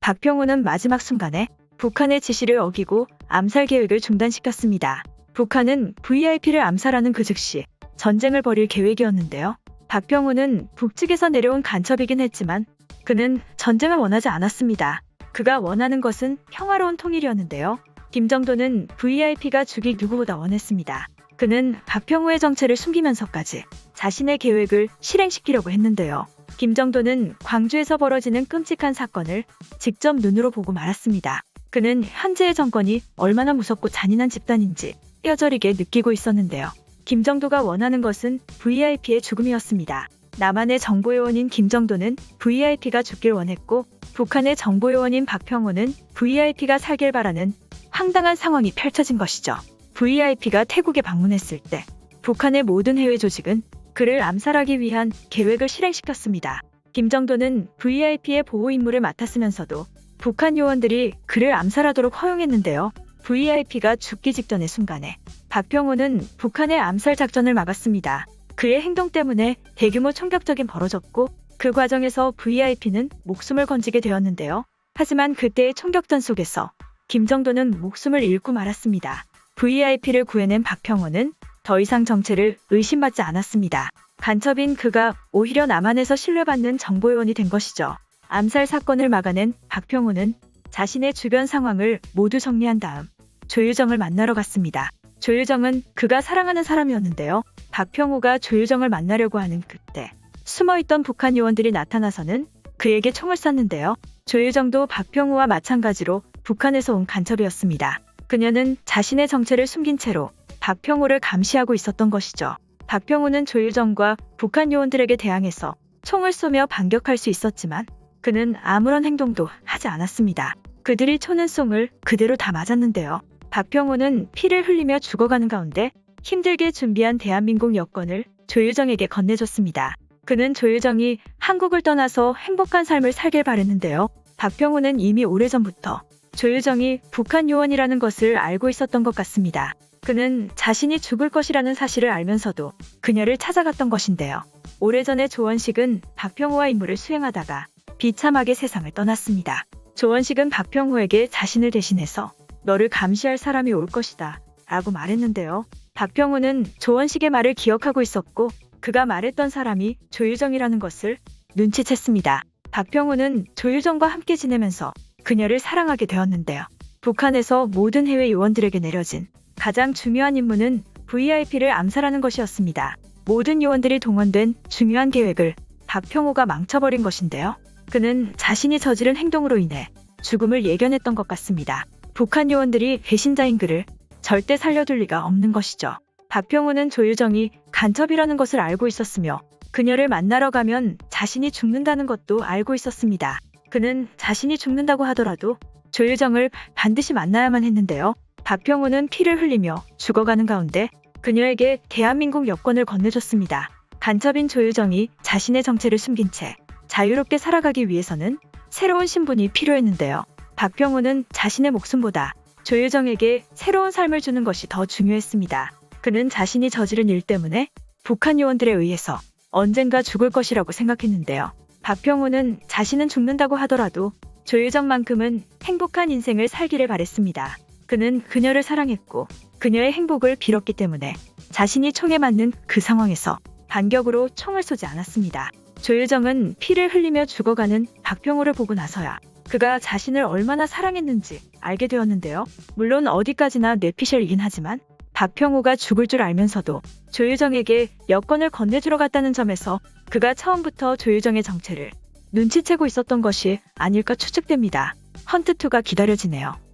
박병호는 마지막 순간에 북한의 지시를 어기고 암살 계획을 중단시켰습니다. 북한은 VIP를 암살하는 그 즉시 전쟁을 벌일 계획이었는데요. 박병호는 북측에서 내려온 간첩이긴 했지만 그는 전쟁을 원하지 않았습니다. 그가 원하는 것은 평화로운 통일이었는데요. 김정도는 VIP가 죽일 누구보다 원했습니다. 그는 박병호의 정체를 숨기면서까지 자신의 계획을 실행시키려고 했는데요. 김정도는 광주에서 벌어지는 끔찍한 사건을 직접 눈으로 보고 말았습니다. 그는 현재의 정권이 얼마나 무섭고 잔인한 집단인지 뼈저리게 느끼고 있었는데요. 김정도가 원하는 것은 VIP의 죽음이었습니다. 남한의 정보요원인 김정도는 VIP가 죽길 원했고 북한의 정보요원인 박병호는 VIP가 살길 바라는 황당한 상황이 펼쳐진 것이죠. VIP가 태국에 방문했을 때 북한의 모든 해외 조직은 그를 암살하기 위한 계획을 실행시켰습니다. 김정도는 VIP의 보호 임무를 맡았으면서도 북한 요원들이 그를 암살하도록 허용했는데요. VIP가 죽기 직전의 순간에 박병호는 북한의 암살 작전을 막았습니다. 그의 행동 때문에 대규모 총격전이 벌어졌고 그 과정에서 VIP는 목숨을 건지게 되었는데요. 하지만 그때의 총격전 속에서 김정도는 목숨을 잃고 말았습니다. VIP를 구해낸 박병호는 더 이상 정체를 의심받지 않았습니다. 간첩인 그가 오히려 남한에서 신뢰받는 정보요원이 된 것이죠. 암살 사건을 막아낸 박병호는 자신의 주변 상황을 모두 정리한 다음 조유정을 만나러 갔습니다. 조유정은 그가 사랑하는 사람이었는데요. 박병호가 조유정을 만나려고 하는 그때 숨어있던 북한 요원들이 나타나서는 그에게 총을 쐈는데요. 조유정도 박병호와 마찬가지로 북한에서 온 간첩이었습니다. 그녀는 자신의 정체를 숨긴 채로 박병호를 감시하고 있었던 것이죠. 박병호는 조유정과 북한 요원들에게 대항해서 총을 쏘며 반격할 수 있었지만 그는 아무런 행동도 하지 않았습니다. 그들이 쏘는 쏨을 그대로 다 맞았는데요. 박병호는 피를 흘리며 죽어가는 가운데 힘들게 준비한 대한민국 여권을 조유정에게 건네줬습니다. 그는 조유정이 한국을 떠나서 행복한 삶을 살길 바랬는데요. 박병호는 이미 오래전부터 조유정이 북한 요원이라는 것을 알고 있었던 것 같습니다. 그는 자신이 죽을 것이라는 사실을 알면서도 그녀를 찾아갔던 것인데요. 오래전에 조원식은 박병호와 임무를 수행하다가 비참하게 세상을 떠났습니다. 조원식은 박병호에게 자신을 대신해서 너를 감시할 사람이 올 것이다 라고 말했는데요. 박병호는 조원식의 말을 기억하고 있었고 그가 말했던 사람이 조유정이라는 것을 눈치챘습니다. 박병호는 조유정과 함께 지내면서 그녀를 사랑하게 되었는데요. 북한에서 모든 해외 요원들에게 내려진 가장 중요한 임무는 VIP를 암살하는 것이었습니다. 모든 요원들이 동원된 중요한 계획을 박병호가 망쳐버린 것인데요. 그는 자신이 저지른 행동으로 인해 죽음을 예견했던 것 같습니다. 북한 요원들이 배신자인 그를 절대 살려둘 리가 없는 것이죠. 박병호는 조유정이 간첩이라는 것을 알고 있었으며 그녀를 만나러 가면 자신이 죽는다는 것도 알고 있었습니다. 그는 자신이 죽는다고 하더라도 조유정을 반드시 만나야만 했는데요. 박병호는 피를 흘리며 죽어가는 가운데 그녀에게 대한민국 여권을 건네줬습니다. 간첩인 조유정이 자신의 정체를 숨긴 채 자유롭게 살아가기 위해서는 새로운 신분이 필요했는데요. 박병호는 자신의 목숨보다 조유정에게 새로운 삶을 주는 것이 더 중요했습니다. 그는 자신이 저지른 일 때문에 북한 요원들에 의해서 언젠가 죽을 것이라고 생각했는데요. 박병호는 자신은 죽는다고 하더라도 조유정만큼은 행복한 인생을 살기를 바랬습니다. 그는 그녀를 사랑했고 그녀의 행복을 빌었기 때문에 자신이 총에 맞는 그 상황에서 반격으로 총을 쏘지 않았습니다. 조유정은 피를 흘리며 죽어가는 박병호를 보고 나서야 그가 자신을 얼마나 사랑했는지 알게 되었는데요. 물론 어디까지나 뇌피셜이긴 하지만 박병호가 죽을 줄 알면서도 조유정에게 여권을 건네주러 갔다는 점에서 그가 처음부터 조유정의 정체를 눈치채고 있었던 것이 아닐까 추측됩니다. 헌트2가 기다려지네요.